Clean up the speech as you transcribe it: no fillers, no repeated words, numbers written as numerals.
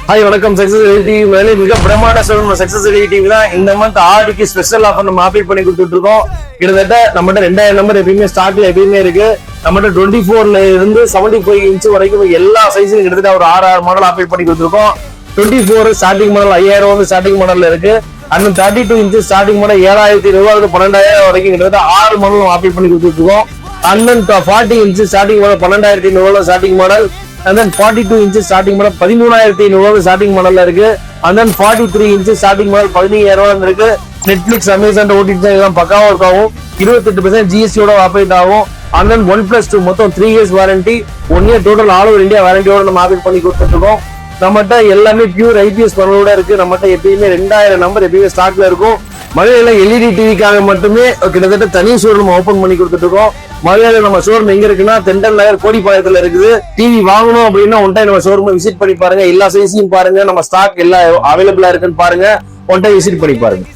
Hi வணக்கம் success TV மேலே மிக பிரமாண்ட சொல்லணும் சக்சஸ் டிவி தான் இந்த மந்த் ஆடிக்கு ஸ்பெஷல் ஆஃபர் நம்ம ஆஃபர் பண்ணி கொடுத்துட்டு இருக்கோம். கிட்டத்தட்ட நம்மகிட்ட 2000 நம்பர் எப்பயுமே ஸ்டாக்ல எப்பயுமே இருக்கு. நம்மகிட்ட 24 இருந்து 75 இன்ச் வரைக்கும் எல்லா சைஸும் கிட்டத்தட்ட ஒரு 6 மாடல் ஆஃபர் பண்ணி கொடுத்துருக்கோம். 24 ஸ்டார்டிங் மாடல் 5000 வந்து ஸ்டார்டிங் மாடல்ல இருக்கு. அந்த 32 இன்ச் ஸ்டார்டிங் மாடல் 7500 12,000 வரைக்கும் கிட்டத்தட்ட 6 மாடல் ஆஃபர் பண்ணி கொடுத்துட்டு இருக்கோம். And then 40 inch starting model 12,500 starting model, and then 42 inch starting model 13,500 starting model இருக்கு. And then 43 inch starting model 15,000 இருக்கு. Netflix, Amazon, OTT எல்லாம் பக்காவா இருக்காவும். 28% GST ஓட ஆபரேட் ஆகும். And then 1+2 மொத்தம் 3 years warranty, 1 year total all over India வாரண்டியோட நம்ம operate பண்ணி கொடுத்துட்டு இருக்கோம். நம்மகிட்ட எல்லாமே பியூர் ஐபிஎஸ் பண்ணோட இருக்கு. நம்மகிட்ட எப்பயுமே 2000 நம்பர் எப்பயுமே ஸ்டாக்ல இருக்கும். மலையில எல்இடி டிவிக்காக மட்டுமே கிட்டத்தட்ட தனி ஷோரூம் ஓபன் பண்ணி கொடுத்துட்டு இருக்கோம். மலையாள நம்ம ஷோரூம் எங்க இருக்குன்னா தெண்டல் நகர் கோடிப்பாளையத்துல இருக்குது. டிவி வாங்கணும் அப்படின்னா ஒன் டைம் நம்ம ஷோரூம் விசிட் பண்ணி பாருங்க. எல்லா சைஸையும் பாருங்க, நம்ம ஸ்டாக் எல்லாம் அவைலபிளா இருக்குன்னு பாருங்க. ஒன் டைம் விசிட் பண்ணி பாருங்க.